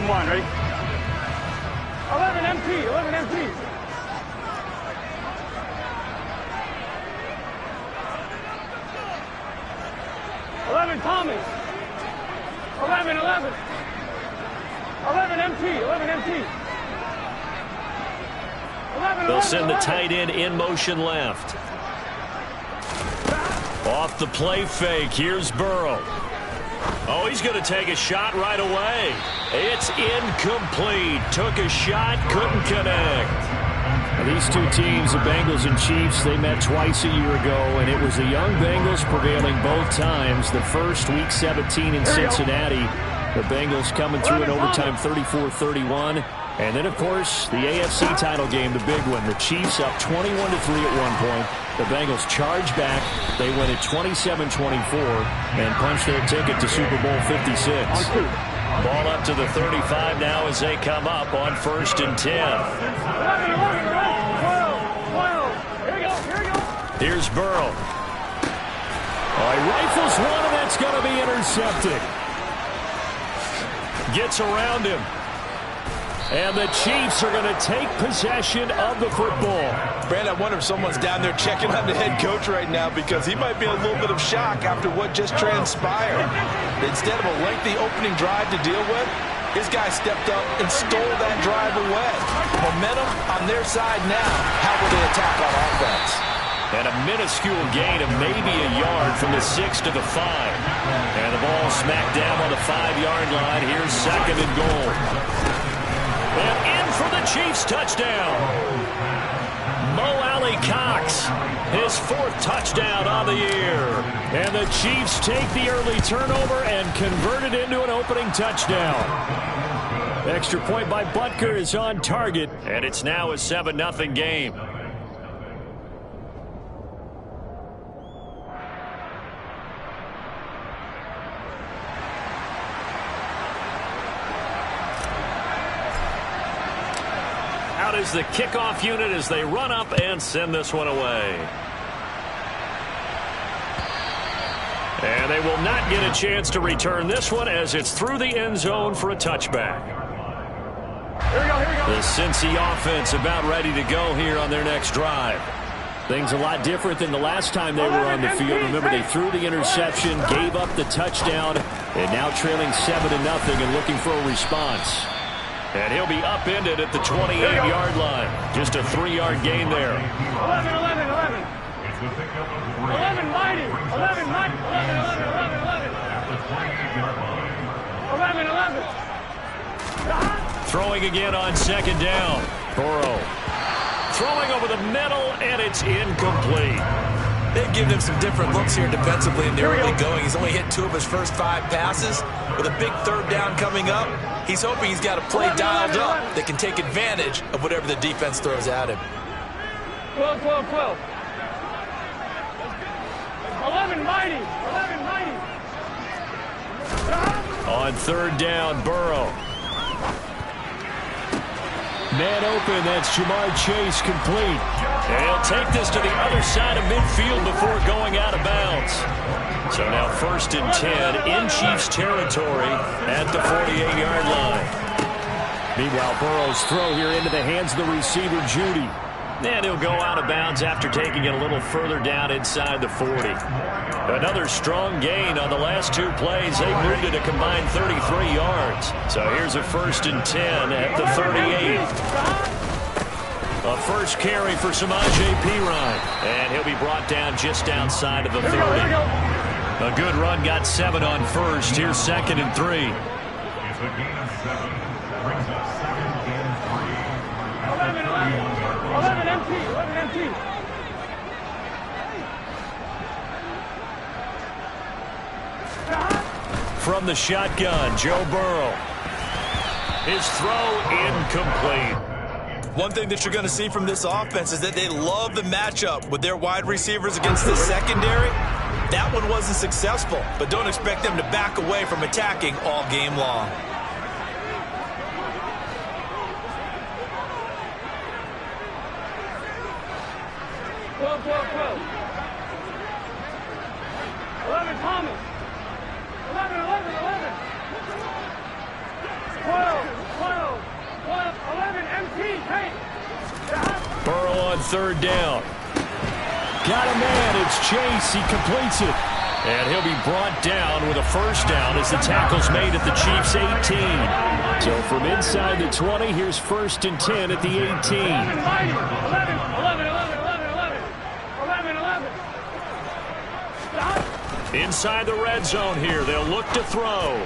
1, ready? 11 MT, 11 MT. 11 Tommy. 11, 11. 11 MT, 11 MT. 11, They'll send the tight end in motion left. Off the play fake, here's Burrow. Oh, he's going to take a shot right away. It's incomplete. Took a shot, couldn't connect. Now, these two teams, the Bengals and Chiefs, they met twice a year ago, and it was the young Bengals prevailing both times. The first, Week 17 in Cincinnati. The Bengals coming through in overtime 34-31. And then, of course, the AFC title game, the big one. The Chiefs up 21-3 at one point. The Bengals charge back. They win it 27-24 and punch their ticket to Super Bowl 56. Ball up to the 35 now as they come up on 1st and 10. 11, 12. Here we go, here we go. Here's Burrow. Oh, he rifles one, and that's going to be intercepted. Gets around him. And the Chiefs are going to take possession of the football. Brand, I wonder if someone's down there checking on the head coach right now, because he might be in a little bit of shock after what just transpired. Instead of a lengthy opening drive to deal with, his guy stepped up and stole that drive away. Momentum on their side now. How will they attack on offense? And a minuscule gain of maybe a yard from the 6 to the 5. And the ball smacked down on the 5-yard line. Here's 2nd and goal. And in for the Chiefs touchdown. Mo Alley Cox, his 4th touchdown on the year. And the Chiefs take the early turnover and convert it into an opening touchdown. Extra point by Butker is on target. And it's now a 7-0 game. Is the kickoff unit as they run up and send this one away. And they will not get a chance to return this one as it's through the end zone for a touchback. Here we go, here we go. The Cincy offense about ready to go here on their next drive. Things a lot different than the last time they were on the field. Remember, they threw the interception, gave up the touchdown, and now trailing 7-0 and looking for a response. And he'll be upended at the 28-yard line. Just a 3-yard gain there. 11, 11, 11. 11 mighty. 11 mighty. 11, 11, 11, 11. 11, 11. Throwing again on 2nd down. Burrow throwing over the middle, and it's incomplete. They've given him some different looks here defensively in the early going. He's only hit 2 of his first 5 passes. With a big 3rd down coming up, he's hoping he's got a play dialed up that can take advantage of whatever the defense throws at him. 12, 12, 12. 11 mighty. 11 mighty. On 3rd down, Burrow. Man open, that's Jamar Chase complete. And he'll take this to the other side of midfield before going out of bounds. So now 1st and 10 in Chiefs territory at the 48-yard line. Meanwhile, Burrow's throw here into the hands of the receiver, Judy. And he'll go out of bounds after taking it a little further down inside the 40. Another strong gain on the last 2 plays. They moved it a combined 33 yards. So here's a 1st and 10 at the 38. A first carry for Samaje Perine. And he'll be brought down just outside of the 30. A good run, got 7 on 1st. Here's 2nd and 3. 11 MT, 11 MT. From the shotgun, Joe Burrow. His throw incomplete. One thing that you're going to see from this offense is that they love the matchup with their wide receivers against the secondary. That one wasn't successful, but don't expect them to back away from attacking all game long. Twelve, 11 Thomas. 11, 11, 11. 12. third down. Got a man. It's Chase. He completes it. And he'll be brought down with a first down as the tackle's made at the Chiefs' 18. So from inside the 20, here's 1st and 10 at the 18. 11, 11. Inside the red zone here. They'll look to throw.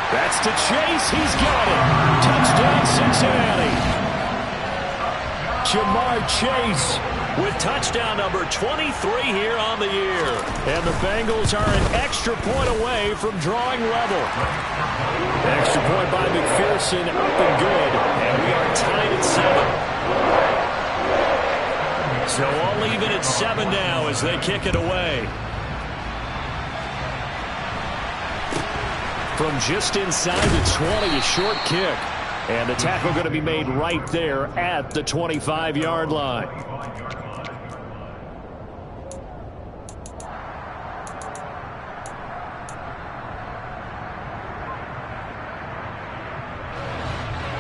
That's to Chase. He's got it. Touchdown, Cincinnati. Jamar Chase with touchdown number 23 here on the year. And the Bengals are an extra point away from drawing level. Extra point by McPherson, up and good. And we are tied at 7. So all even at 7 now as they kick it away. From just inside the 20, a short kick. And the tackle going to be made right there at the 25-yard line.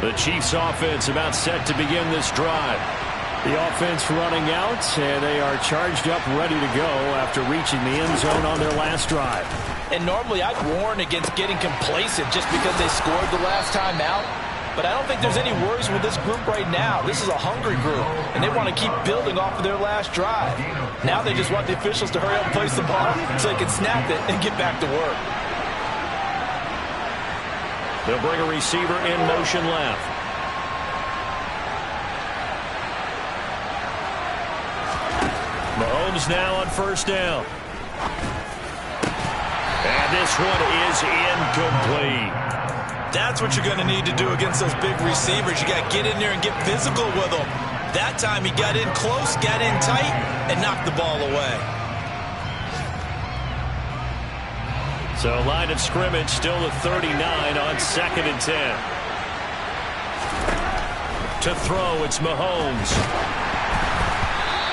The Chiefs offense about set to begin this drive. The offense running out, and they are charged up, ready to go after reaching the end zone on their last drive. And normally I'd warn against getting complacent just because they scored the last time out. But I don't think there's any worries with this group right now. This is a hungry group, and they want to keep building off of their last drive. Now they just want the officials to hurry up and place the ball so they can snap it and get back to work. They'll bring a receiver in motion left. Mahomes now on first down. And this one is incomplete. That's what you're going to need to do against those big receivers. You got to get in there and get physical with them. That time he got in close, got in tight, and knocked the ball away. So line of scrimmage still at 39 on 2nd and 10. To throw, it's Mahomes.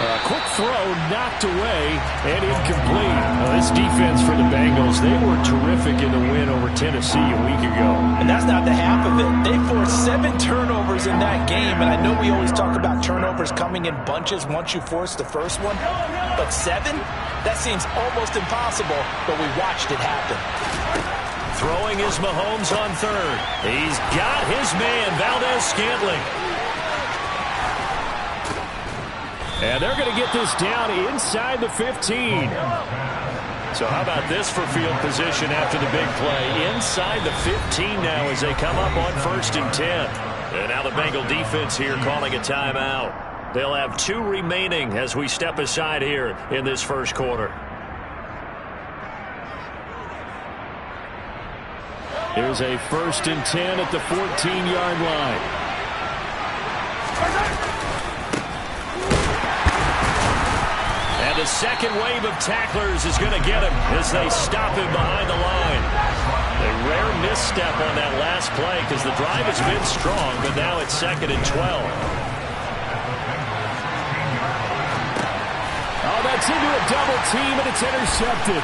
A quick throw knocked away and incomplete. Well, this defense for the Bengals, they were terrific in the win over Tennessee a week ago. And that's not the half of it. They forced 7 turnovers in that game, and I know we always talk about turnovers coming in bunches once you force the first one, but 7? That seems almost impossible, but we watched it happen. Throwing is Mahomes on third. He's got his man, Valdez-Scantling. And they're going to get this down inside the 15. So how about this for field position after the big play? Inside the 15 now as they come up on 1st and 10. And now the Bengal defense here calling a timeout. They'll have 2 remaining as we step aside here in this first quarter. Here's a 1st and 10 at the 14-yard line. And the second wave of tacklers is going to get him as they stop him behind the line. A rare misstep on that last play because the drive has been strong, but now it's 2nd and 12. Oh, that's into a double team, and it's intercepted.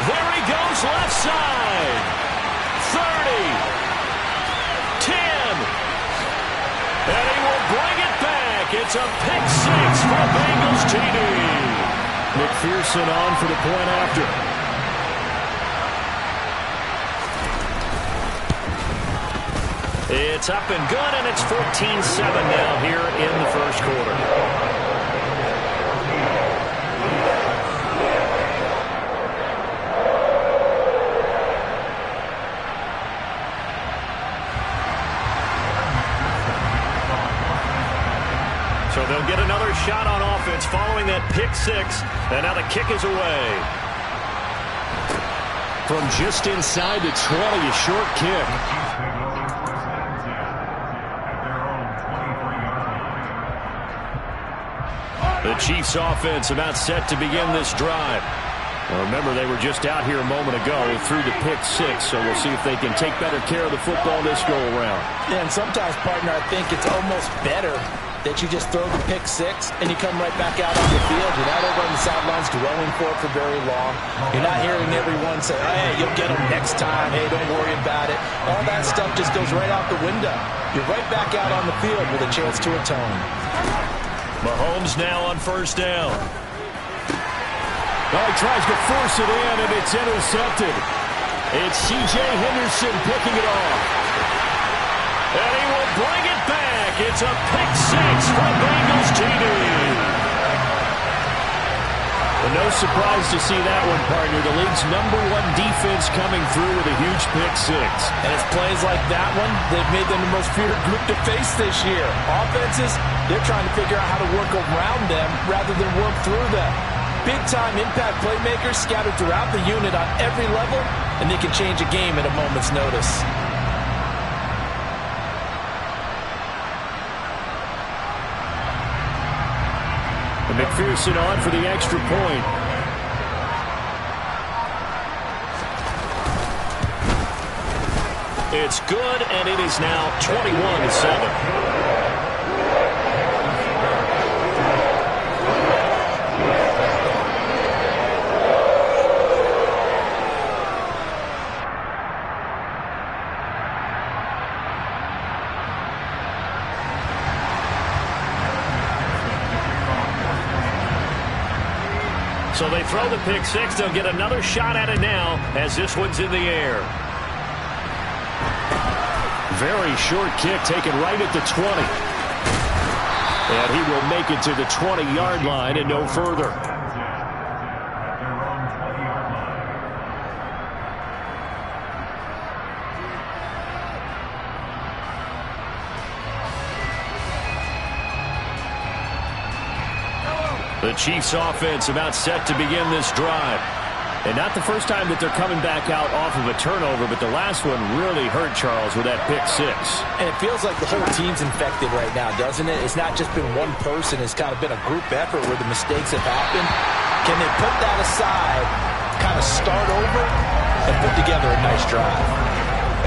There he goes, left side. 30. 10. And he will bring it back. It's a pick 6 for Bengals TD. McPherson on for the point after. It's up and good, and it's 14-7 now here in the first quarter. So they'll get another shot on offense following that pick 6. And now the kick is away. From just inside the 20, a short kick. The Chiefs offense about set to begin this drive. Well, remember, they were just out here a moment ago through the pick 6, so we'll see if they can take better care of the football this go-around. Yeah, and sometimes, partner, I think it's almost better that you just throw the pick 6 and you come right back out on the field. You're not over on the sidelines dwelling going for it for very long. You're not hearing everyone say, hey, you'll get them next time. Hey, don't worry about it. All that stuff just goes right out the window. You're right back out on the field with a chance to atone. Mahomes now on first down. Well, he tries to force it in, and it's intercepted. It's C.J. Henderson picking it off. And he will bring it back. It's a pick six for Bengals TD. Well, no surprise to see that one, partner. The league's #1 defense coming through with a huge pick six. And it's plays like that one that made them the most feared group to face this year. Offenses, they're trying to figure out how to work around them rather than work through them. Big-time impact playmakers scattered throughout the unit on every level, and they can change a game at a moment's notice. And McPherson on for the extra point. It's good, and it is now 21-7. So they throw the pick six. They'll get another shot at it now as this one's in the air. Very short kick taken right at the 20. And he will make it to the 20-yard line and no further. The Chiefs offense about set to begin this drive. And not the first time that they're coming back out off of a turnover, but the last one really hurt Charles with that pick six. And it feels like the whole team's infected right now, doesn't it? It's not just been one person. It's kind of been a group effort where the mistakes have happened. Can they put that aside, kind of start over, and put together a nice drive?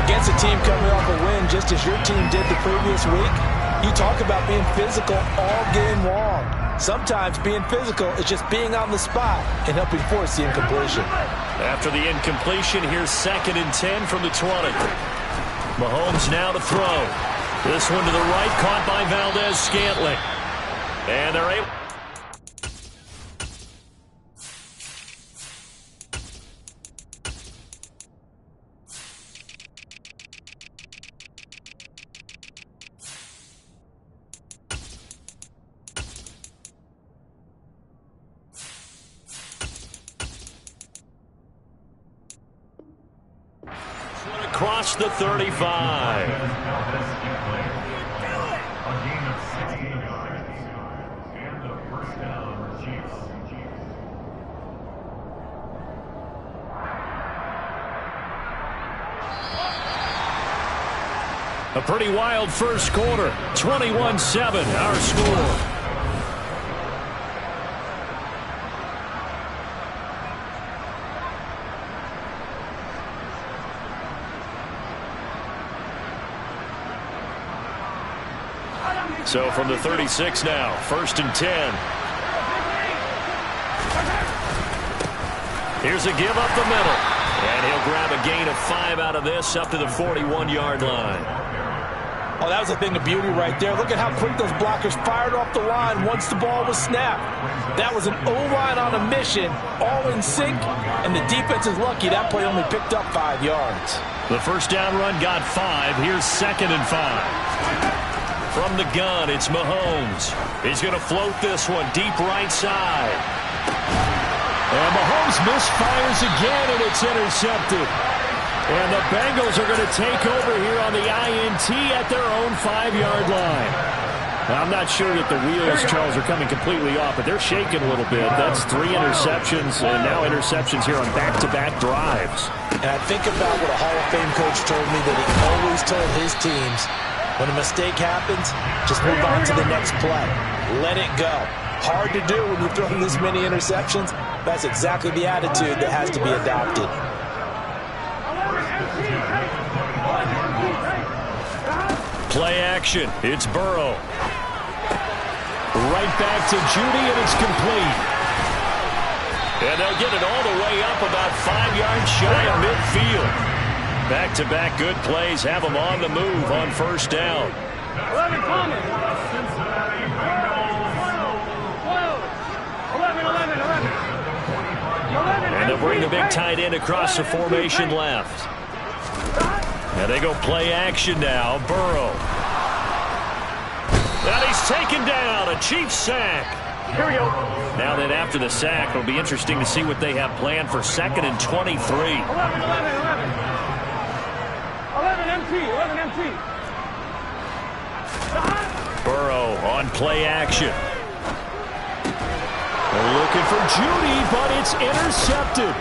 Against a team coming off a win, just as your team did the previous week, you talk about being physical all game long. Sometimes being physical is just being on the spot and helping force the incompletion. After the incompletion, here's 2nd and 10 from the 20. Mahomes now to throw. This one to the right, caught by Valdez-Scantling. And they're able... across the 35. A pretty wild first quarter. 21-7, our score. So from the 36 now, 1st and 10. Here's a give up the middle. And he'll grab a gain of 5 out of this up to the 41-yard line. Oh, that was a thing of beauty right there. Look at how quick those blockers fired off the line once the ball was snapped. That was an O-line on a mission, all in sync, and the defense is lucky that play only picked up 5 yards. The first down run got 5. Here's 2nd and 5. From the gun, it's Mahomes. He's going to float this one deep right side. And Mahomes misfires again, and it's intercepted. And the Bengals are going to take over here on the INT at their own 5-yard line. Now, I'm not sure that the wheels, Charles, are coming completely off, but they're shaking a little bit. That's 3 interceptions, and now interceptions here on back-to-back drives. And I think about what a Hall of Fame coach told me that he always told his teams, when a mistake happens, just move on to the next play. Let it go. Hard to do when you're throwing this many interceptions. That's exactly the attitude that has to be adopted. Play action. It's Burrow. Right back to Judy, and it's complete. They'll get it all the way up about 5 yards shy of midfield. Back-to-back good plays have them on the move on first down. 11 Thomas. 11. And they'll bring the big tight end across the formation left. And they go play action now. Burrow. And he's taken down. A Chiefs sack. Here we go. Now then, after the sack, it'll be interesting to see what they have planned for 2nd and 23. 11 MT. Burrow on play action. They're looking for Judy, but it's intercepted.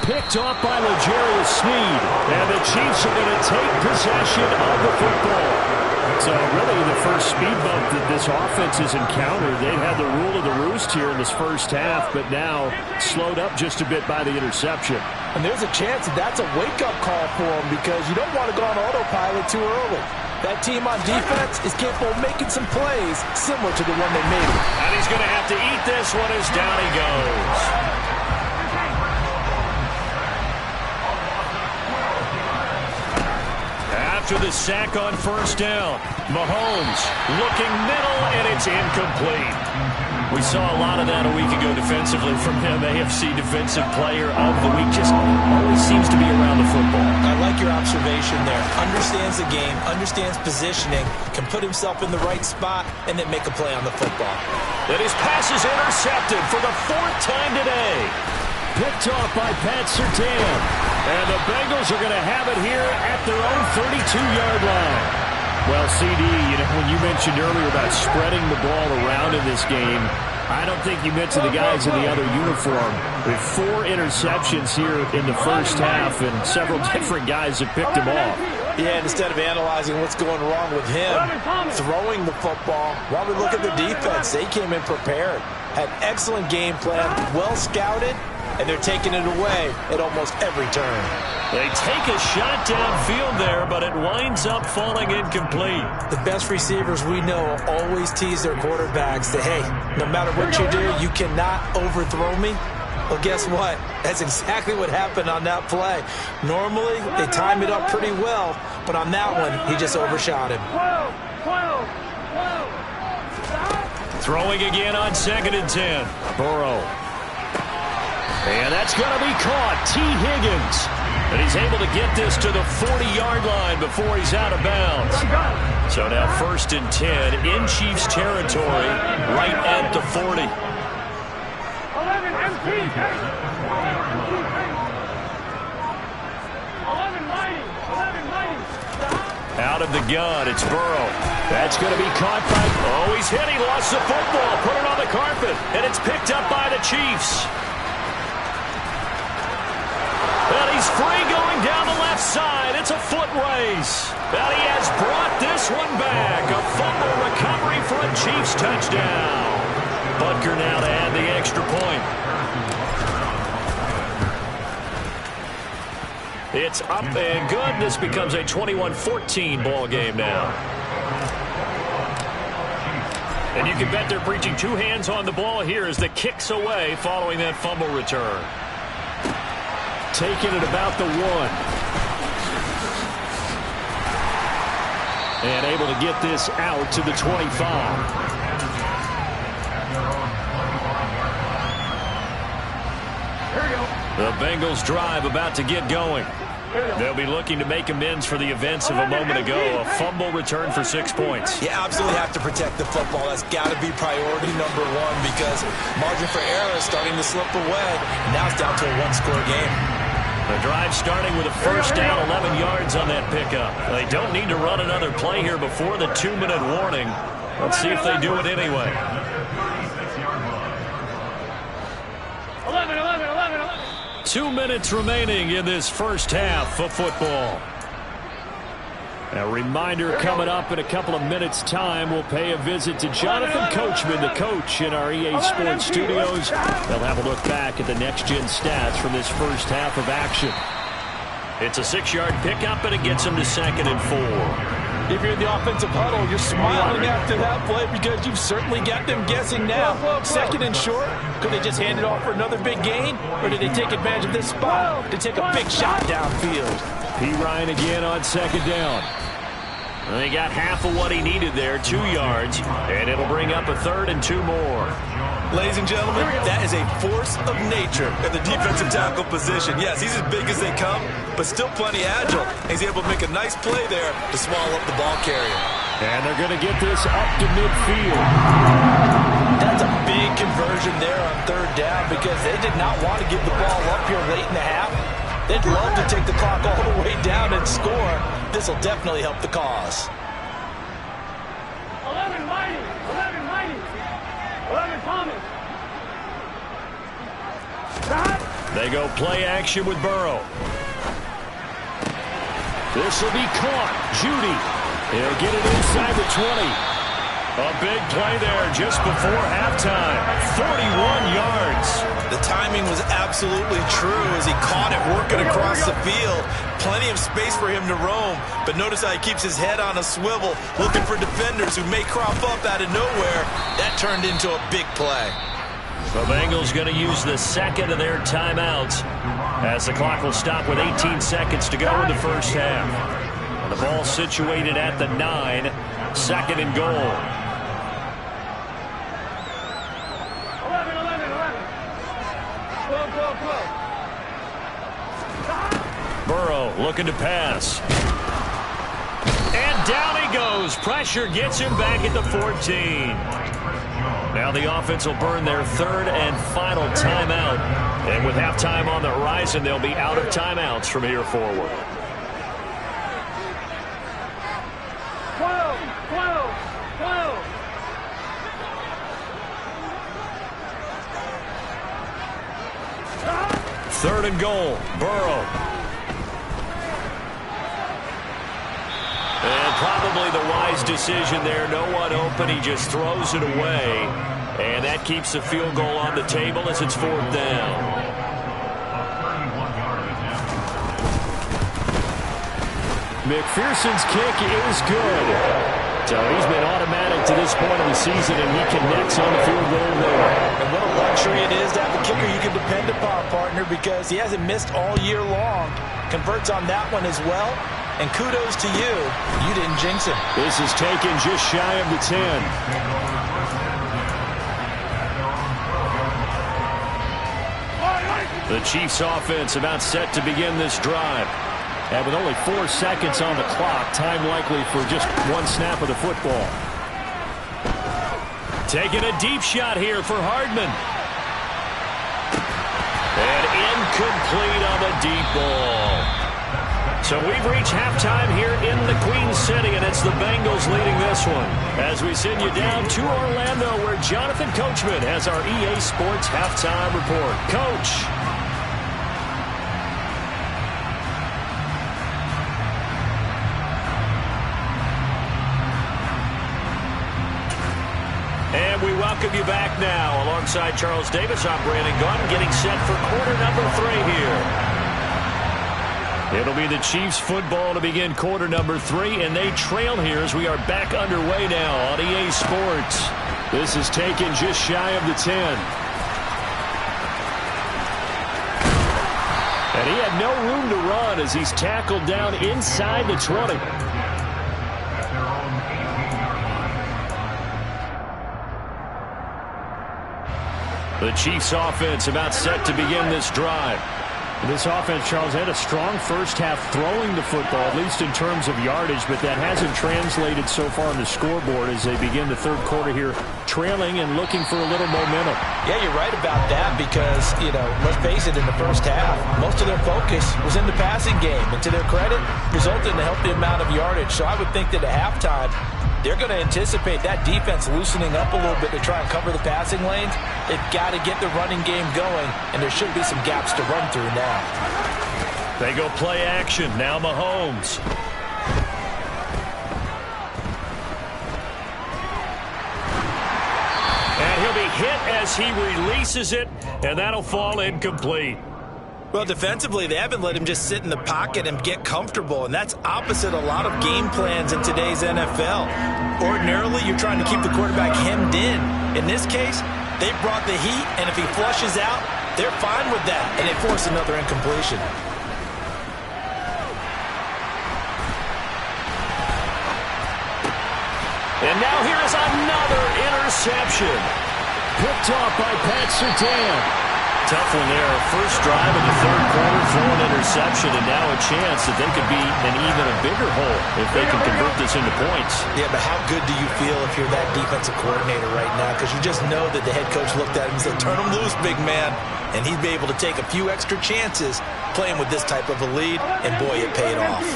Picked off by L'Jarius Sneed. And the Chiefs are going to take possession of the football. So really the first speed bump that this offense has encountered. They've had the rule of the roost here in this first half, but now slowed up just a bit by the interception. And there's a chance that that's a wake-up call for them because you don't want to go on autopilot too early. That team on defense is capable of making some plays similar to the one they made. And he's going to have to eat this one as down he goes. After the sack on first down, Mahomes looking middle, and it's incomplete. We saw a lot of that a week ago defensively from him. AFC Defensive Player of the Week. Just always seems to be around the football. I like your observation there. Understands the game, understands positioning, can put himself in the right spot, and then make a play on the football. And his pass is intercepted for the 4th time today. Picked off by Pat Surtain. And the Bengals are going to have it here at their own 32-yard line. Well, CD, when you mentioned earlier about spreading the ball around in this game, I don't think you mentioned the guys in the other uniform. We have 4 interceptions here in the first half, and several different guys have picked them off. Yeah, and instead of analyzing what's going wrong with him, throwing the football, while we look at the defense, they came in prepared. Had excellent game plan, well scouted, and they're taking it away at almost every turn. They take a shot downfield there, but it winds up falling incomplete. The best receivers we know always tease their quarterbacks that, hey, no matter what you do, you cannot overthrow me. Well, guess what? That's exactly what happened on that play. Normally, they time it up pretty well, but on that one, he just overshot him. 12. Throwing again on 2nd and 10. Burrow. And that's going to be caught. T. Higgins. And he's able to get this to the 40-yard line before he's out of bounds. So now 1st and 10 in Chiefs territory, right at the 40. 11 MT. 11 mighty. Out of the gun, it's Burrow. That's going to be caught by... Oh, he's hit. He lost the football. Put it on the carpet. And it's picked up by the Chiefs. And he's free going down the left side. It's a foot race. And he has brought this one back. A fumble recovery for a Chiefs touchdown. Butker now to add the extra point. It's up and good. This becomes a 21-14 ball game now. And you can bet they're preaching 2 hands on the ball here as the kick's away following that fumble return. Taking it about the 1. And able to get this out to the 25. The Bengals drive about to get going. They'll be looking to make amends for the events of a moment ago. A fumble return for 6 points. You absolutely have to protect the football. That's got to be priority number 1 because margin for error is starting to slip away. Now it's down to a 1-score game. The drive starting with a first down, 11 yards on that pickup. They don't need to run another play here before the 2-minute warning. Let's see if they do it anyway. 11. 2 minutes remaining in this first half of football. A reminder coming up in a couple of minutes' time. We'll pay a visit to Jonathan Coachman, the coach in our EA Sports studios. They'll have a look back at the next-gen stats from this first half of action. It's a 6-yard pickup, and it gets them to 2nd and 4. If you're in the offensive huddle, you're smiling after that play because you've certainly got them guessing now. Second and short, could they just hand it off for another big gain? Or did they take advantage of this spot to take a big shot downfield? P. Ryan again on second down. They got half of what he needed there, 2 yards, and it'll bring up a 3rd and 2 more. Ladies and gentlemen, that is a force of nature at the defensive tackle position. Yes, he's as big as they come, but still plenty agile. He's able to make a nice play there to swallow up the ball carrier. And they're going to get this up to midfield. That's a big conversion there on 3rd down because they did not want to give the ball up here late in the half. They'd love to take the clock all the way down and score. This will definitely help the cause. 11 mighty. 11 Thomas. They go play action with Burrow. This will be caught. Judy. He'll get it inside the 20. A big play there just before halftime. 41 yards. The timing was absolutely true as he caught it working across the field. Plenty of space for him to roam, but notice how he keeps his head on a swivel, looking for defenders who may crop up out of nowhere. That turned into a big play. The Bengals going to use the second of their timeouts as the clock will stop with 18 seconds to go in the first half. And the ball situated at the 9, 2nd and goal. 12. Burrow looking to pass. And down he goes. Pressure gets him back at the 14. Now the offense will burn their 3rd and final timeout. And with halftime on the horizon, they'll be out of timeouts from here forward. 12. 3rd and goal. Burrow. And probably the wise decision there. No one open. He just throws it away. And that keeps the field goal on the table as it's 4th down. McPherson's kick is good. So he's been automatic to this point of the season, and he connects on the field goal there. And what a luxury it is to have a kicker you can depend upon, partner, because he hasn't missed all year long. Converts on that one as well. And kudos to you. You didn't jinx him. This is taken just shy of the 10. The Chiefs offense about set to begin this drive. And with only 4 seconds on the clock, time likely for just one snap of the football. Taking a deep shot here for Hardman. And incomplete on the deep ball. So we've reached halftime here in the Queen City, and it's the Bengals leading this one. As we send you down to Orlando, where Jonathan Coachman has our EA Sports halftime report. Coach. And we welcome you back now. Alongside Charles Davis, I'm Brandon Gunn, getting set for quarter number 3 here. It'll be the Chiefs football to begin quarter number 3, and they trail here as we are back underway now on EA Sports. This is taken just shy of the 10. And he had no room to run as he's tackled down inside the 20. The Chiefs offense about set to begin this drive. This offense, Charles, had a strong first half throwing the football, at least in terms of yardage, but that hasn't translated so far on the scoreboard as they begin the 3rd quarter here, trailing and looking for a little momentum. Yeah, you're right about that because, let's face it, in the first half, most of their focus was in the passing game. And to their credit, resulted in a healthy amount of yardage. So I would think that at halftime, they're going to anticipate that defense loosening up a little bit to try and cover the passing lanes. They've got to get the running game going, and there should be some gaps to run through now. They go play action. Now Mahomes. And he'll be hit as he releases it, and that'll fall incomplete. Well, defensively, they haven't let him just sit in the pocket and get comfortable, and that's opposite a lot of game plans in today's NFL. Ordinarily, you're trying to keep the quarterback hemmed in. In this case, they brought the heat, and if he flushes out, they're fine with that, and they force another incompletion. And now here is another interception. Picked off by Pat Surtain. Tough one there. First drive of the third quarter, throw an interception, and now a chance that they could be in even a bigger hole if they can convert this into points. Yeah, but how good do you feel if you're that defensive coordinator right now? Because you just know that the head coach looked at him and said, turn him loose, big man. And he'd be able to take a few extra chances playing with this type of a lead, and boy, it paid off.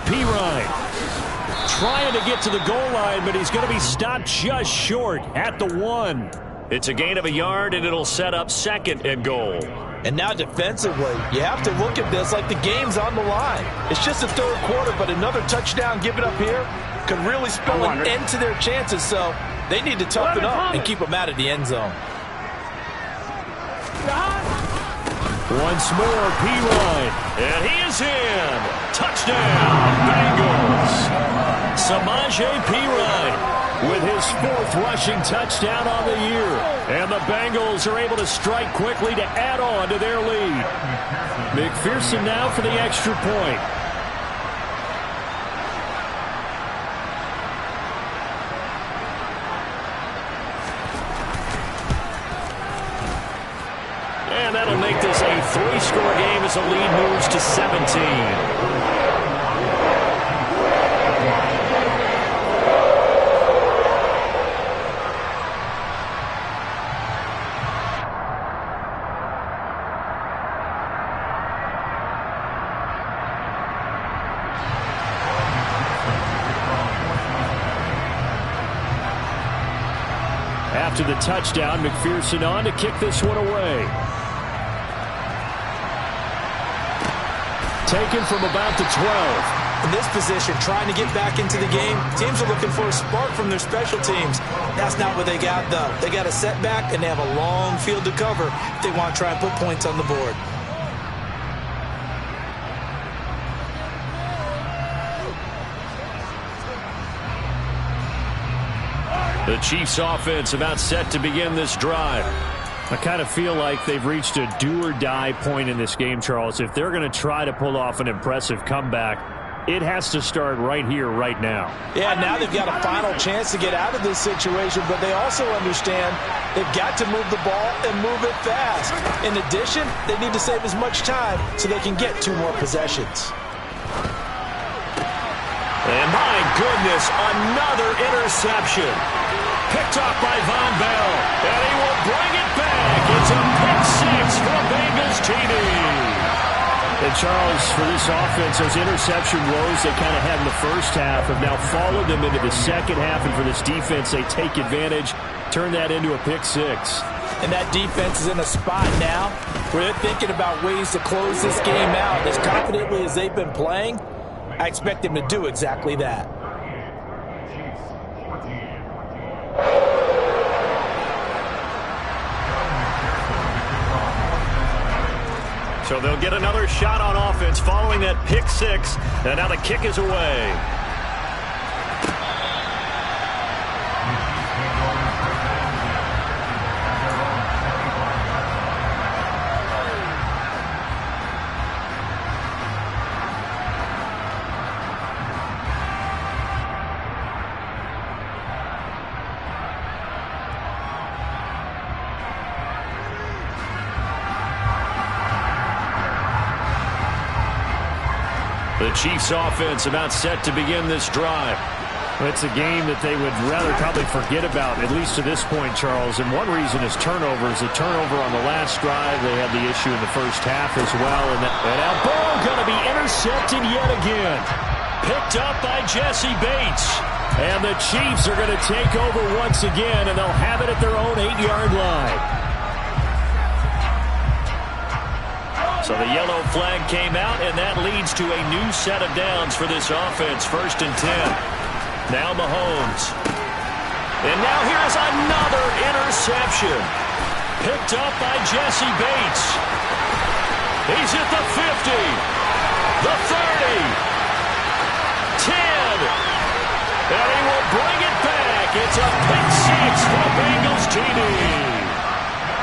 Pirine trying to get to the goal line, but he's going to be stopped just short at the 1. It's a gain of a yard, and it'll set up 2nd and goal. And now defensively, you have to look at this like the game's on the line. It's just the third quarter, but another touchdown given up here could really spell an end to their chances, so they need to toughen up and keep them out of the end zone. Once more, Pirine. And he is in. Touchdown, Bengals. Samaje Pirine with his 4th rushing touchdown on the year. And the Bengals are able to strike quickly to add on to their lead. McPherson now for the extra point. And that'll make this a 3-score game as the lead moves to 17. After the touchdown, McPherson on to kick this one away. Taken from about the 12. In this position, trying to get back into the game, teams are looking for a spark from their special teams. That's not what they got, though. They got a setback, and they have a long field to cover if they want to try and put points on the board. The Chiefs offense about set to begin this drive. I kind of feel like they've reached a do-or-die point in this game, Charles. If they're going to try to pull off an impressive comeback, it has to start right here, right now. Yeah, now they've got a final chance to get out of this situation, but they also understand they've got to move the ball and move it fast. In addition, they need to save as much time so they can get 2 more possessions. And my goodness, another interception. Picked off by Von Bell, and he will bring it back. It's a pick 6 for the Bengals TD. And Charles, for this offense, those interception woes they kind of had in the first half have now followed them into the second half, and for this defense, they take advantage, turn that into a pick 6. And that defense is in a spot now where they're thinking about ways to close this game out. As confidently as they've been playing, I expect them to do exactly that. So they'll get another shot on offense following that pick 6. And now the kick is away. The Chiefs offense about set to begin this drive. It's a game that they would rather probably forget about, at least to this point, Charles. And one reason is turnovers. A turnover on the last drive. They had the issue in the first half as well. And now ball going to be intercepted yet again. Picked up by Jesse Bates. And the Chiefs are going to take over once again, and they'll have it at their own 8-yard line. So the yellow flag came out, and that leads to a new set of downs for this offense. 1st and 10. Now Mahomes. And now here's another interception. Picked up by Jesse Bates. He's at the 50, the 30, 10, and he will bring it back. It's a pick six for the Bengals TD.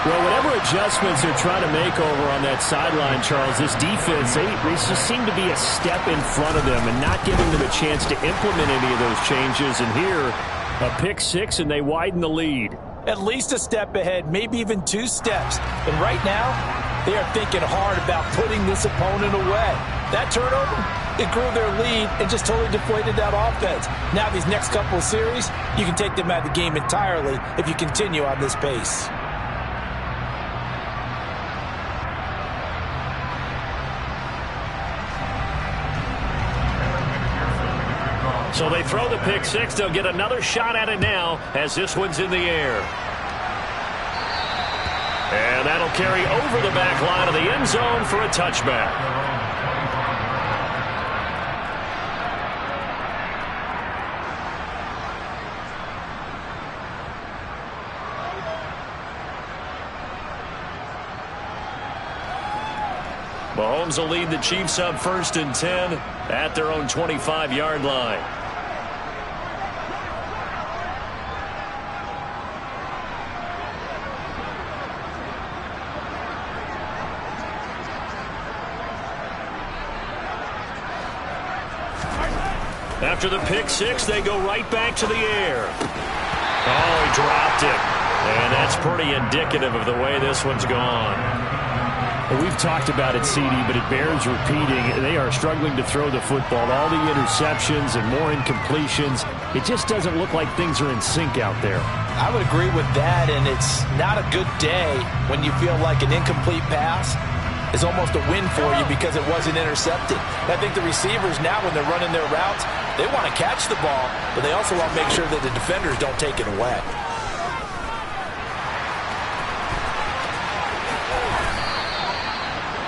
Well, whatever adjustments they're trying to make over on that sideline, Charles, this defense, they just seem to be a step in front of them and not giving them a chance to implement any of those changes. And here, a pick six, and they widen the lead. At least a step ahead, maybe even 2 steps. And right now, they are thinking hard about putting this opponent away. That turnover, it grew their lead and just totally deflated that offense. Now these next couple of series, you can take them out of the game entirely if you continue on this pace. So they throw the pick six. They'll get another shot at it now as this one's in the air. And that'll carry over the back line of the end zone for a touchback. Mahomes will lead the Chiefs up 1st and 10 at their own 25-yard line. After the pick six, they go right back to the air. Oh, he dropped it. And that's pretty indicative of the way this one's gone. Well, we've talked about it, CD, but it bears repeating. They are struggling to throw the football. All the interceptions and more incompletions. It just doesn't look like things are in sync out there. I would agree with that, and it's not a good day when you feel like an incomplete pass is almost a win for you because it wasn't intercepted. And I think the receivers now, when they're running their routes, they want to catch the ball, but they also want to make sure that the defenders don't take it away.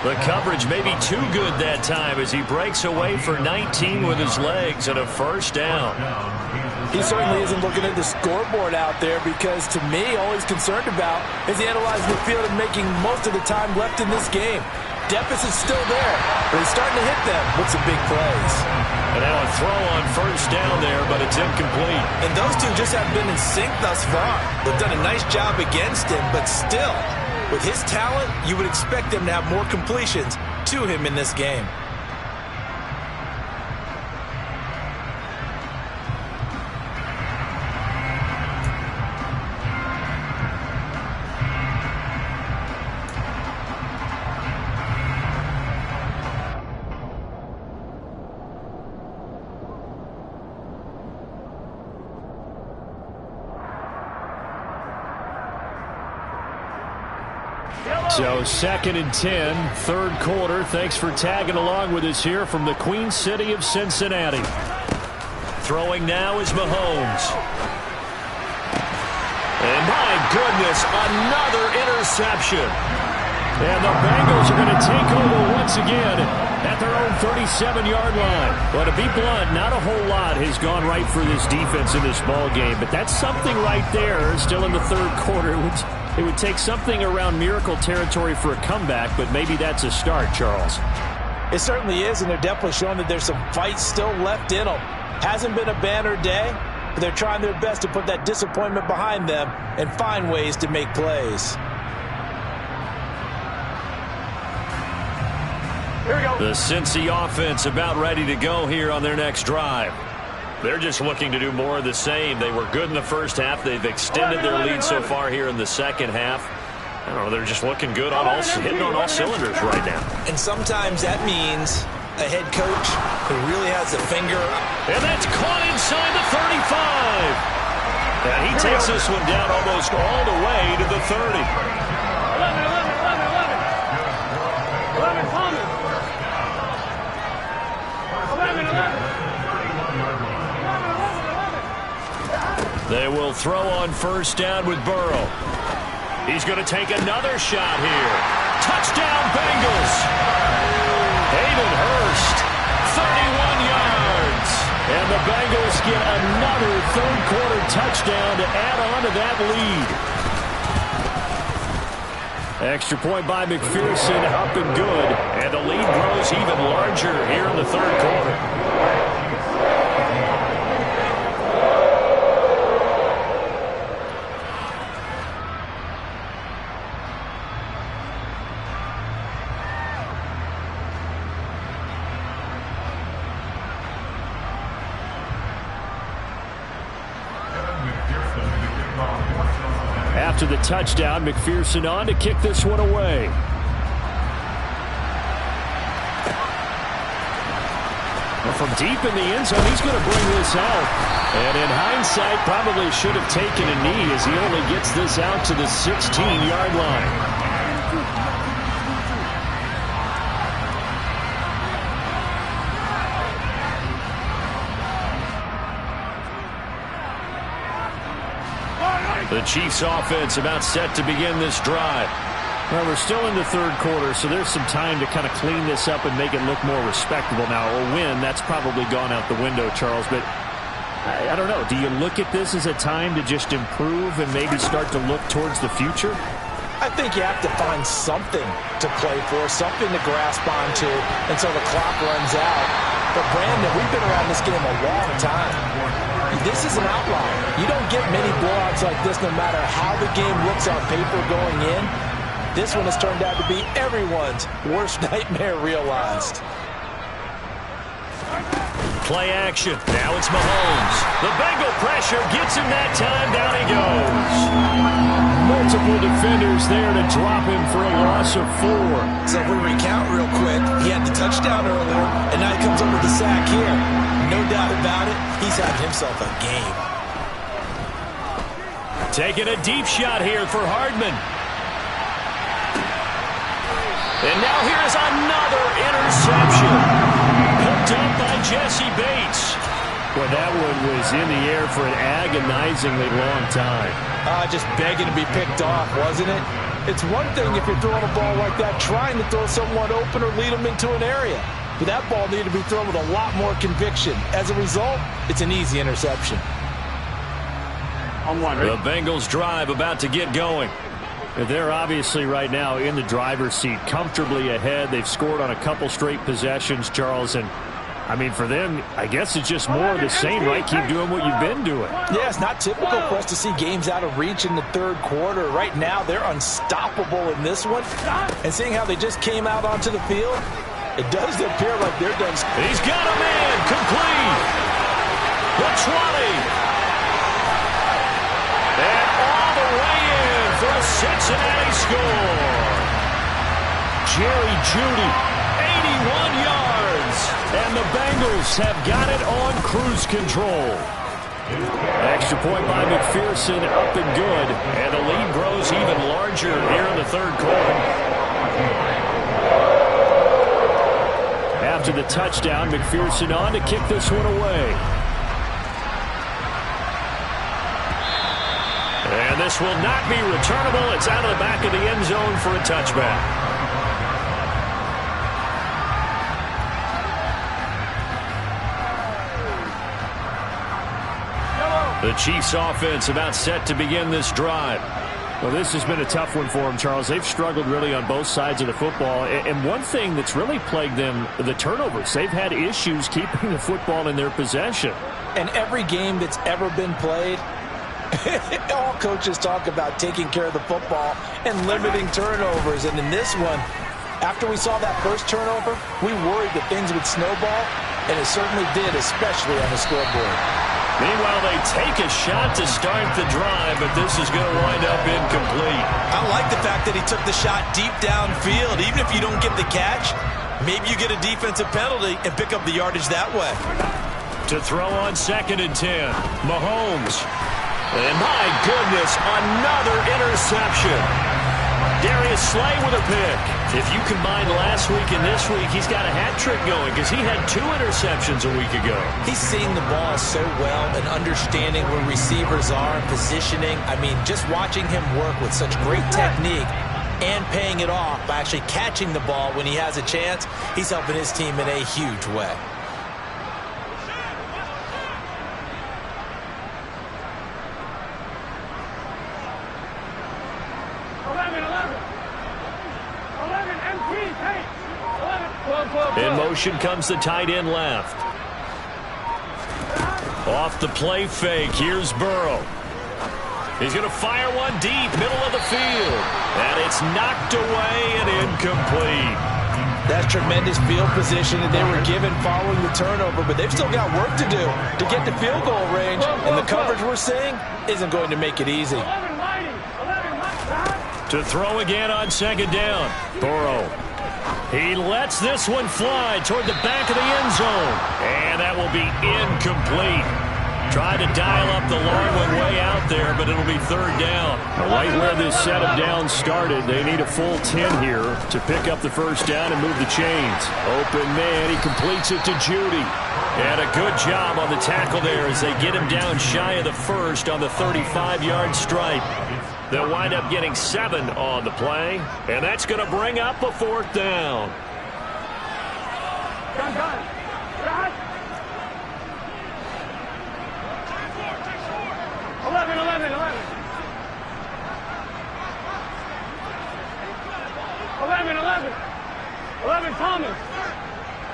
The coverage may be too good that time as he breaks away for 19 with his legs and a first down. He certainly isn't looking at the scoreboard out there because, to me, all he's concerned about is analyzing the field and making most of the time left in this game. Deficit's still there, but he's starting to hit them with some big plays. And now a throw on first down there, but it's incomplete. And those two just haven't been in sync thus far. They've done a nice job against him, but still, with his talent, you would expect him to have more completions to him in this game. So 2nd and 10, third quarter. Thanks for tagging along with us here from the Queen City of Cincinnati. Throwing now is Mahomes. And my goodness, another interception. And the Bengals are going to take over once again at their own 37-yard line. Well, to be blunt, not a whole lot has gone right for this defense in this ball game, but that's something right there. Still in the third quarter. It would take something around miracle territory for a comeback, but maybe that's a start, Charles. It certainly is, and they're definitely showing that there's some fight still left in them. Hasn't been a banner day, but they're trying their best to put that disappointment behind them and find ways to make plays. Here we go. The Cincy offense about ready to go here on their next drive. They're just looking to do more of the same. They were good in the first half. They've extended their lead so far here in the second half. I don't know, they're just looking good on hitting on all cylinders right now. And sometimes that means a head coach who really has a finger. And that's caught inside the 35. And he takes this one down almost all the way to the 30. 11 coming. 11. They will throw on first down with Burrow. He's going to take another shot here. Touchdown, Bengals. Hayden Hurst, 31 yards. And the Bengals get another third-quarter touchdown to add on to that lead. Extra point by McPherson, up and good. And the lead grows even larger here in the third quarter. After the touchdown, McPherson on to kick this one away. Well, from deep in the end zone, he's going to bring this out. And in hindsight, probably should have taken a knee as he only gets this out to the 16-yard line. The Chiefs offense about set to begin this drive. Well, we're still in the third quarter, so there's some time to kind of clean this up and make it look more respectable. Now, a win, that's probably gone out the window, Charles, but I don't know. Do you look at this as a time to just improve and maybe start to look towards the future? I think you have to find something to play for, something to grasp onto until the clock runs out. But, Brandon, we've been around this game a long time. This is an outlier. You don't get many blowouts like this no matter how the game looks on paper going in. This one has turned out to be everyone's worst nightmare realized. Play action. Now it's Mahomes. The Bengal pressure gets him that time. Down he goes. Multiple defenders there to drop him for a loss of 4. So if we recount real quick, he had the touchdown earlier, and now he comes up with the sack here. No doubt about it, he's having himself a game. Taking a deep shot here for Hardman. And now here's another interception. Picked up by Jesse Bates. Well, that one was in the air for an agonizingly long time. Just begging to be picked off, wasn't it? It's one thing if you're throwing a ball like that, trying to throw someone open or lead them into an area. But that ball needed to be thrown with a lot more conviction. As a result, it's an easy interception. The Bengals drive about to get going. They're obviously right now in the driver's seat, comfortably ahead. They've scored on a couple straight possessions, Charles, and I mean, for them, I guess it's just more of the same, right? Keep doing what you've been doing. Yeah, it's not typical for us to see games out of reach in the third quarter. Right now, they're unstoppable in this one. And seeing how they just came out onto the field, it does appear like they're done. He's got a man complete. The 20. And all the way in for a Cincinnati score. Jerry Jeudy, 81 yards. And the Bengals have got it on cruise control. Extra point by McPherson, up and good. And the lead grows even larger here in the third quarter. After the touchdown, McPherson on to kick this one away. And this will not be returnable. It's out of the back of the end zone for a touchback. The Chiefs offense about set to begin this drive. Well, this has been a tough one for them, Charles. They've struggled really on both sides of the football. And one thing that's really plagued them, the turnovers. They've had issues keeping the football in their possession. And every game that's ever been played, all coaches talk about taking care of the football and limiting turnovers. And in this one, after we saw that first turnover, we worried that things would snowball, and it certainly did, especially on the scoreboard. Meanwhile, they take a shot to start the drive, but this is going to wind up incomplete. I like the fact that he took the shot deep downfield. Even if you don't get the catch, maybe you get a defensive penalty and pick up the yardage that way. To throw on 2nd and 10, Mahomes. And my goodness, another interception. Darius Slay with a pick. If you combine last week and this week, he's got a hat trick going because he had 2 interceptions a week ago. He's seeing the ball so well and understanding where receivers are and positioning. I mean, just watching him work with such great technique and paying it off by actually catching the ball when he has a chance, he's helping his team in a huge way. 11 MP, take. 11, 12. In motion comes the tight end left. Off the play fake, here's Burrow. He's going to fire one deep, middle of the field. And it's knocked away and incomplete. That's tremendous field position that they were given following the turnover, but they've still got work to do to get to field goal range, and the coverage we're seeing isn't going to make it easy. 11 mighty. To throw again on second down. Burrow. He lets this one fly toward the back of the end zone. And that will be incomplete. Tried to dial up the long one way out there, but it'll be third down. Right where this set of downs started, they need a full 10 here to pick up the first down and move the chains. Open man, he completes it to Judy. And a good job on the tackle there as they get him down shy of the first on the 35-yard stripe. They'll wind up getting 7 on the play, and that's going to bring up a fourth down. Gun. 11. 11 Thomas.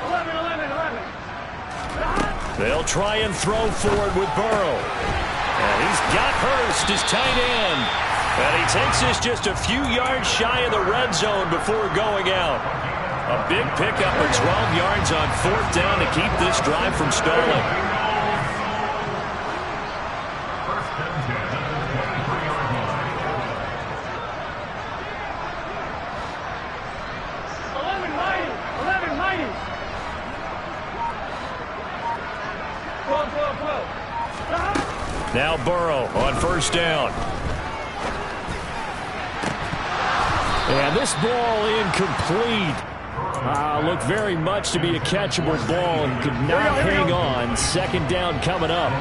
11. They'll try and throw forward with Burrow. And he's got Hurst, his tight end. And he takes this just a few yards shy of the red zone before going out. A big pickup of 12 yards on fourth down to keep this drive from stalling. Now Burrow on first down. And this ball incomplete. Looked very much to be a catchable ball and could not hang on. Second down coming up.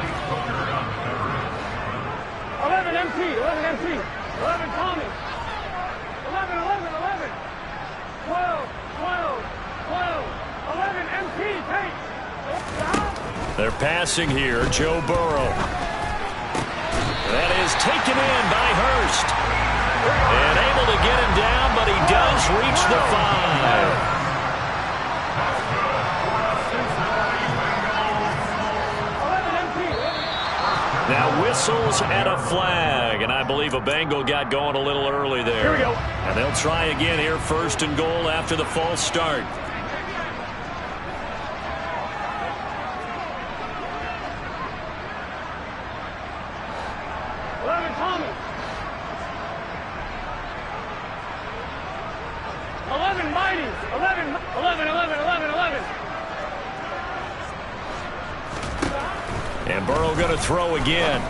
11 MP. 11 Thomas. 11. 12. 11 MP, take. They're passing here, Joe Burrow. That is taken in by Hurst. And able to get him down, but he does reach the 5. Now whistles and a flag, and I believe a Bengal got going a little early there. Here we go. And they'll try again here, first and goal after the false start. And Burrow going to throw again.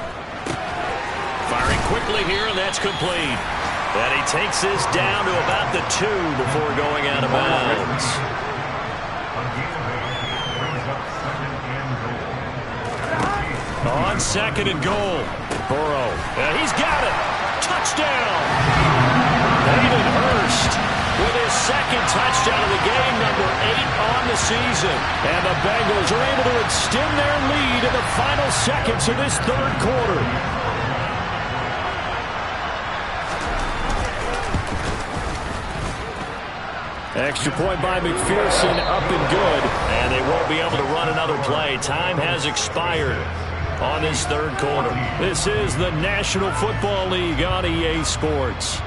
Firing quickly here, and that's complete. And he takes this down to about the 2 before going out of bounds. On second and goal, Burrow. And he's got it. Touchdown. Hayden Hurst with his second touchdown of the game, number 8 on the season. And the Bengals are able to extend their lead in the final seconds of this third quarter. Extra point by McPherson, up and good. And they won't be able to run another play. Time has expired on this third quarter. This is the National Football League on EA Sports.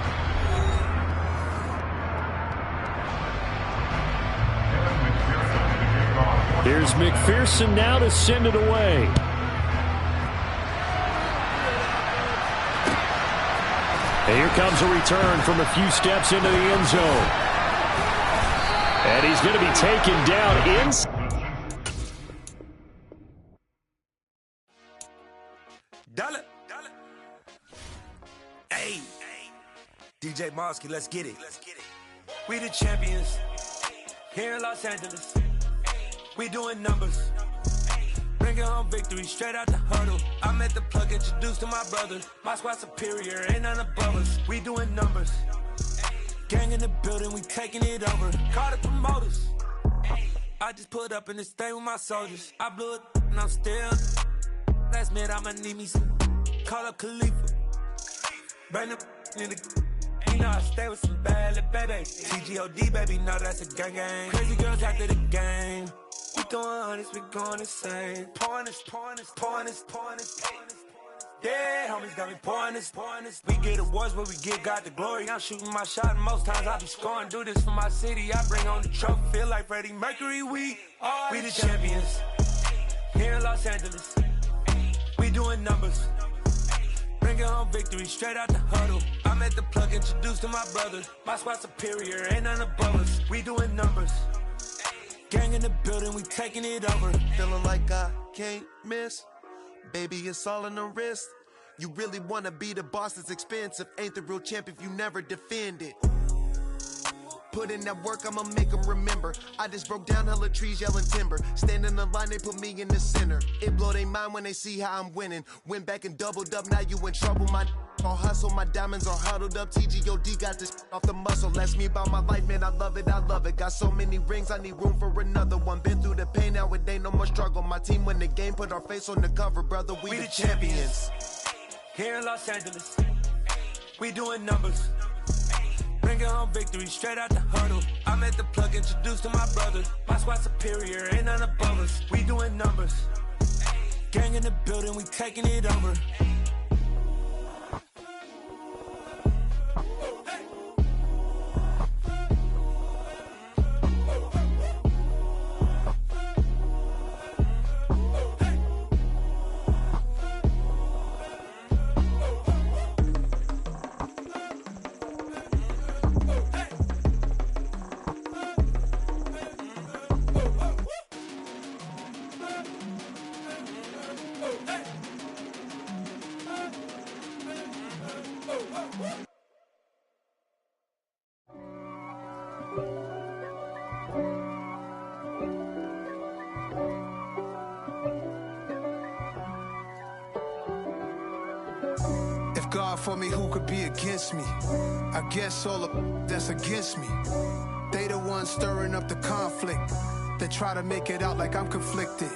Here's McPherson now to send it away. And here comes a return from a few steps into the end zone. And he's going to be taken down inside. Hey, DJ Mosky, let's get it. We the champions here in Los Angeles. We doing numbers. Bringing home victory straight out the huddle. I'm at the plug, introduced to my brother. My squad superior, ain't none above us. We doing numbers. Gang in the building, we taking it over. Call the promoters. I just put up in this thing with my soldiers. I blew it and I'm still. Last minute I'ma need me some. Call up Khalifa. Bring the in the. You know I stay with some bad little baby. TGOD, baby, know that's a gang gang. Crazy girls after the game. We throwing hundreds, we going insane. Pouring this. Yeah, homies got me pouring this. We get awards, but we give God the glory. I'm shooting my shot, and most times I be scoring. Do this for my city, I bring on the trophy. Feel like Freddie Mercury, we the champions. Here in Los Angeles, we doing numbers. Bringing home victory, straight out the huddle. I'm at the plug, introduced to my brothers. My squad superior, ain't none above us. We doing numbers. Gang in the building, we taking it over. Feeling like I can't miss. Baby, it's all in the wrist. You really wanna be the boss, it's expensive. Ain't the real champ if you never defend it. Put in that work, I'ma make them remember. I just broke down hella trees, yelling timber. Stand in the line, they put me in the center. It blow their mind when they see how I'm winning. Went back and doubled up, now you in trouble. My all hustle, my diamonds are huddled up. TGOD got this off the muscle. That's me about my life, man, I love it. Got so many rings, I need room for another one. Been through the pain, now it ain't no more struggle. My team win the game, put our face on the cover, brother. We the champions. Here in Los Angeles, we doing numbers. Bringing home victory, straight out the huddle. I'm at the plug, introduced to my brothers. My squad superior, ain't none above us. We doing numbers. Gang in the building, we taking it over. God for me, who could be against me? I guess all of that's against me. They the ones stirring up the conflict. They try to make it out like I'm conflicted.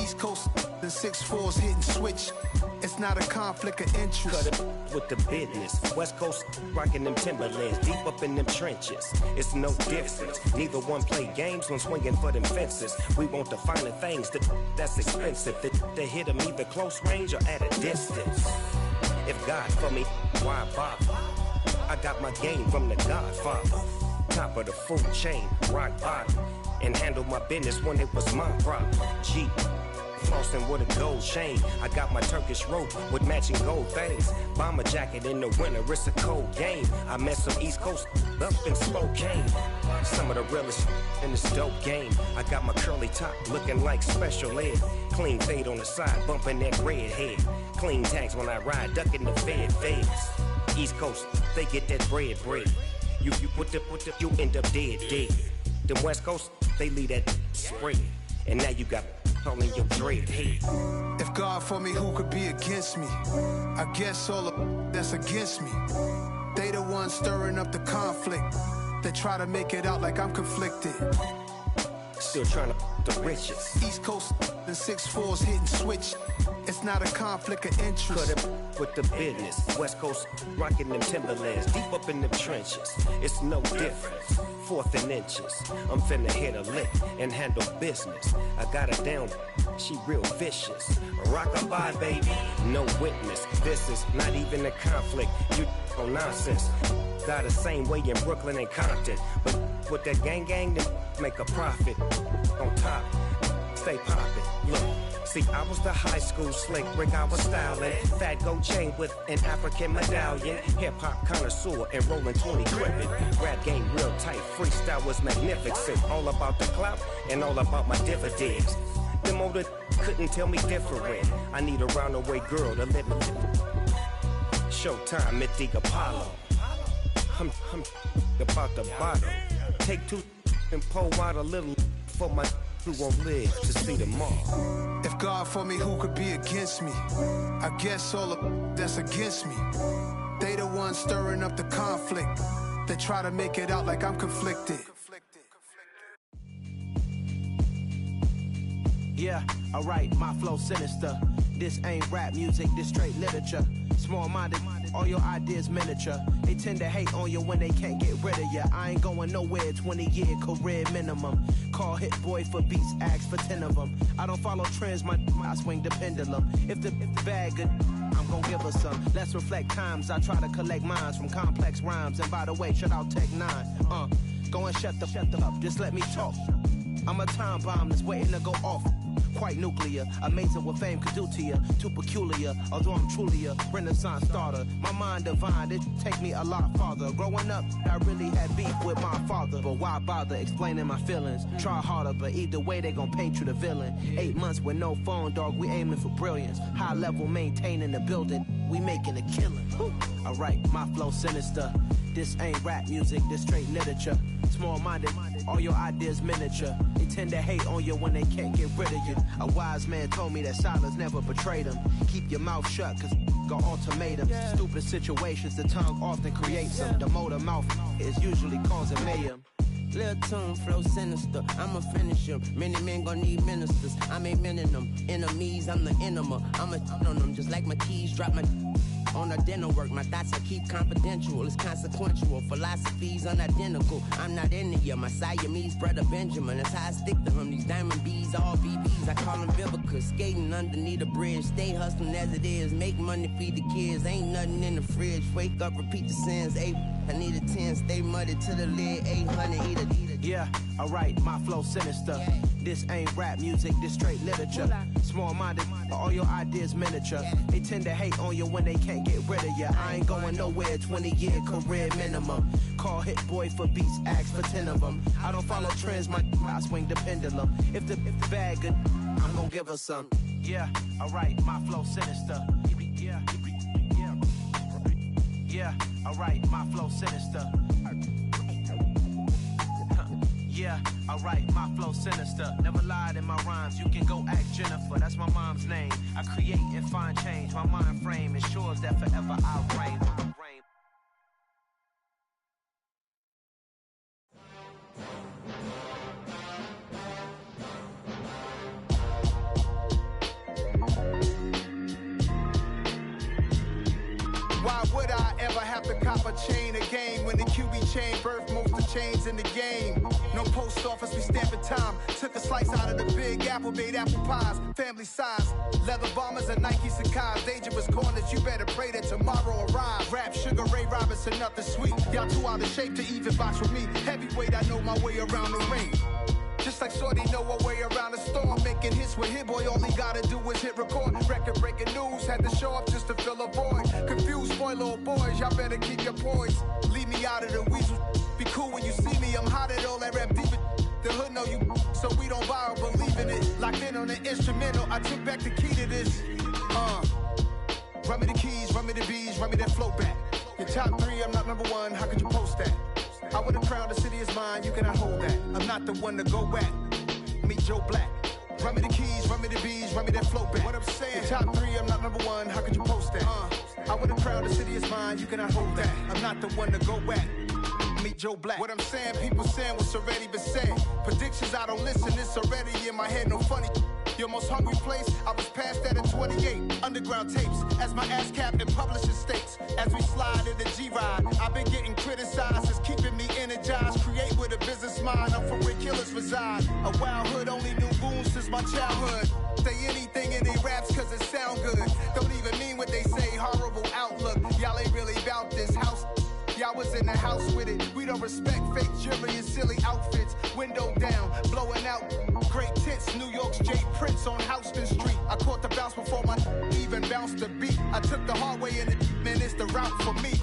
East Coast and 6'4's hitting switch. It's not a conflict of interest. Cut it with the business. West Coast rocking them Timberlands, deep up in them trenches. It's no difference. Neither one play games when swinging for them fences. We want the finer things that's expensive. They hit them either close range or at a distance. If God for me, why bother? I got my game from the Godfather. Top of the food chain, rock bottom. And handle my business when it was my problem. G. Flossing with a gold chain. I got my Turkish rope with matching gold things. Bomber jacket in the winter, it's a cold game. I met some East Coast up in Spokane. Some of the realest in this dope game. I got my curly top looking like special ed. Clean fade on the side, bumping that red head. Clean tags when I ride, ducking the feds. East Coast, they get that bread. You you end up dead. Them West Coast, they leave that spread. And now you got all in your dread head. If God for me, who could be against me? I guess all of that's against me. They the ones stirring up the conflict. They try to make it out like I'm conflicted. Still trying to the riches. East Coast and 6'4's hitting switch. It's not a conflict of interest. Cut it with the business. West Coast rocking them Timberlands, deep up in them trenches. It's no difference. Fourth and inches. I'm finna hit a lick and handle business. I got her down, she real vicious. Rock-a-bye, baby, no witness. This is not even a conflict. You on nonsense. Got the same way in Brooklyn and Compton. But with that gang, then make a profit. On top, stay poppin'. Look. See, I was the high school slick Rick, I was styling. Fat gold chain with an African medallion. Hip-hop connoisseur and rolling 20 cribbin'. Rap game real tight, freestyle was magnificent. All about the clout and all about my dividends. Them older couldn't tell me different. I need a roundaway girl to live with. Showtime, Mythic Apollo. I'm about the bottom. Take two and pull out a little for my who won't live to see tomorrow. If God for me, who could be against me? I guess all of that's against me. They the ones stirring up the conflict. They try to make it out like I'm conflicted. Yeah, alright, my flow sinister. This ain't rap music, this straight literature. Small-minded, all your ideas miniature. They tend to hate on you when they can't get rid of you. I ain't going nowhere, 20-year career minimum. Call Hit Boy for beats, ask for 10 of them. I don't follow trends, I swing the pendulum. If the bag good, I'm gon' give her some. Let's reflect times, I try to collect minds from complex rhymes. And by the way, shout out Tech 9. Go and shut the up, just let me talk. I'm a time bomb that's waiting to go off. Quite nuclear, amazing what fame could do to you. Too peculiar, although I'm truly a renaissance starter. My mind divine, it take me a lot farther. Growing up, I really had beef with my father. But why bother explaining my feelings? Try harder, but either way they gon' paint you the villain. 8 months with no phone, dog, we aiming for brilliance. High level maintaining the building, we making a killing. Alright, my flow sinister. This ain't rap music, this straight literature. Small-minded, all your ideas miniature. They tend to hate on you when they can't get rid of you. A wise man told me that silence never betrayed him. Keep your mouth shut, cause got ultimatums. Stupid situations, the tongue often creates them. The motor mouth is usually causing mayhem. Lil' tune, flow sinister, I'ma finish him. Many men gon' need ministers, I'm aiming them. Enemies, I'm the enema. I'ma on them, just like my keys, drop my on a dinner work. My thoughts I keep confidential, it's consequential. Philosophies unidentical, I'm not into you. My Siamese brother Benjamin, that's how I stick to him. These diamond bees, all BBs, I call them Vivica. Skating underneath a bridge, stay hustling as it is. Make money, feed the kids, ain't nothing in the fridge. Wake up, repeat the sins, I need a 10, stay muddy to the lid, 800, eat a. Yeah, alright, my flow sinister. This ain't rap music, this straight literature. Small-minded, all your ideas miniature. They tend to hate on you when they can't get rid of you. I ain't going nowhere, 20-year career minimum. Call Hit Boy for beats, ask for 10 of them. I don't follow trends, I swing the pendulum. If the bag good, I'm gon' give her some. Yeah, alright, my flow sinister. Yeah, alright, my flow sinister. Yeah, alright, my flow sinister. Never lied in my rhymes, you can go ask Jennifer. That's my mom's name. I create and find change. My mind frame ensures that forever I reign. Why would I ever have to cop a chain again when the QB chain birthed most of the chains in the game? No post office, we stamping time. Took a slice out of the big apple, made apple pies, family size. Leather bombers and Nike Sacai's. Dangerous corners, you better pray that tomorrow arrives. Rap, Sugar Ray Robinson, nothing sweet. Y'all too out of shape to even box with me. Heavyweight, I know my way around the ring. Just like Shorty know her way around the storm. Making hits with Hit Boy, all he gotta do is hit record. Record breaking news, had to show up just to fill a void. Confused, spoiled little boys, y'all better keep your poise. Leave me out of the weasel. Be cool when you see me, I'm hot at all that rap deep. The hood know you, so we don't borrow, believe in it. Locked in on the instrumental, I took back the key to this. Run me the keys, run me the bees, run me that flow back. Your top 3, I'm not number 1, how could you post that? I would have crowned the city is mine, you cannot hold that. I'm not the one to go at. Meet Joe Black. Run me the keys, run me the bees, run me that flow back. What I'm saying, your top 3, I'm not number 1, how could you post that? I would have crowned the city is mine, you cannot hold that. I'm not the one to go at. Meet Joe Black. What I'm saying, people saying what's already been said. Predictions, I don't listen, it's already in my head, no funny. Your most hungry place, I was past that at 28. Underground tapes, as my ass cap in publishing states. As we slide in the G-Ride, I've been getting criticized, it's keeping me energized. Create with a business mind, I'm from where killers reside. A wild hood, only knew goons since my childhood. Say anything in they raps cause it sound good. Don't even mean what they say, horrible outlook. Y'all ain't really about this house. Y'all was in the house with it. We don't respect fake jewelry and silly outfits. Window down, blowing out great tits. New York's J. Prince on Houston Street. I caught the bounce before my even bounced the beat. I took the hard way in it, man, it's the route for me.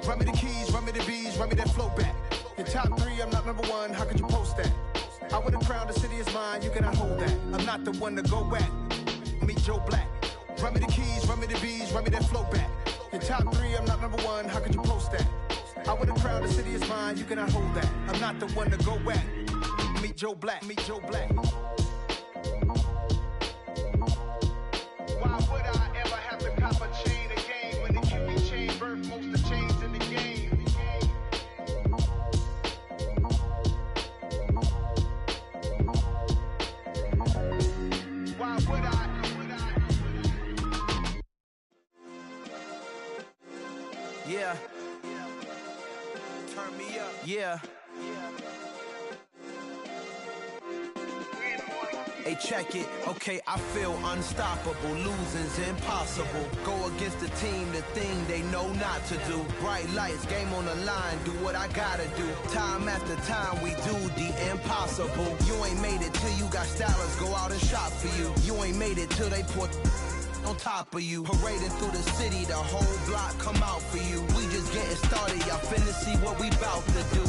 Run me the keys, run me the bees, run me that flow back. Your top 3, I'm not number 1, how could you post that? I would have crowned the city is mine, you cannot hold that. I'm not the one to go at. Meet Joe Black. Run me the keys, run me the bees, run me that flow back. Your top 3, I'm not number 1, how could you post that? I would have crowned the city is mine, you cannot hold that. I'm not the one to go at. Meet Joe Black, meet Joe Black. Why would I ever have to cop a chain again when the QB chain birthed most of the chains in the game? Yeah. Turn me up. Yeah. Hey, check it. Okay, I feel unstoppable. Losing's impossible. Go against the team, the thing they know not to do. Bright lights, game on the line, do what I gotta do. Time after time, we do the impossible. You ain't made it till you got stylers go out and shop for you. You ain't made it till they put on top of you. Parading through the city, the whole block come out for you. We just getting started, y'all finna see what we bout to do.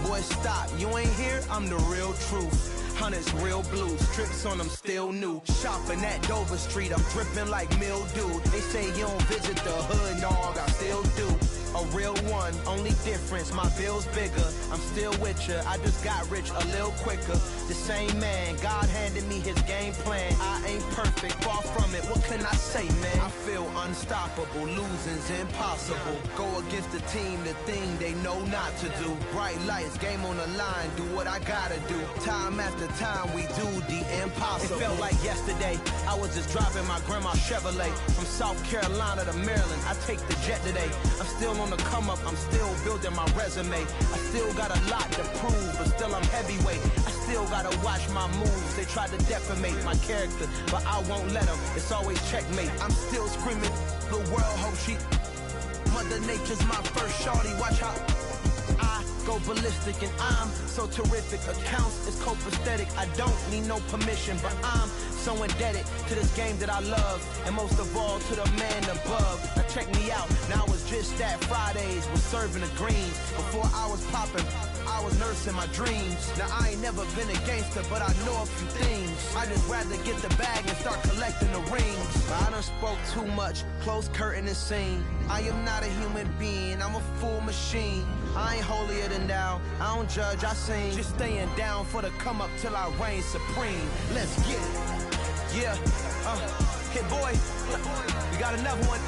Boy, stop, you ain't here, I'm the real truth. Hunters, real blues, strips on them still new. Shopping at Dover Street, I'm dripping like mildew. They say you don't visit the hood, dog, I still do. A real one, only difference, my bill's bigger. I'm still with ya, I just got rich a little quicker. The same man, God handed me his game plan. I ain't perfect, far from it, what can I say, man? I feel unstoppable, losing's impossible. Go against the team, the thing they know not to do. Bright lights, game on the line, do what I gotta do. Time after time, we do the impossible. It felt like yesterday, I was just driving my grandma's Chevrolet. From South Carolina to Maryland, I take the jet today. I'm still on the come up, I'm still building my resume. I still got a lot to prove, but still I'm heavyweight. I still gotta watch my moves. They tried to defamate my character, but I won't let them. It's always checkmate. I'm still screaming, the world hope she. Mother Nature's my first shorty. Watch how I go ballistic, and I'm so terrific. Accounts is copacetic. I don't need no permission, but I'm so indebted to this game that I love, and most of all to the man above. Now check me out, now it's just that Fridays was serving the greens. Before I was popping, I was nursing my dreams. Now I ain't never been a gangster, but I know a few things. I just rather get the bag and start collecting the rings. But I done spoke too much, close curtain and scene. I am not a human being, I'm a full machine. I ain't holier than thou, I don't judge, I sing. Just staying down for the come up till I reign supreme. Let's get it. Yeah, hit boy, we got another one.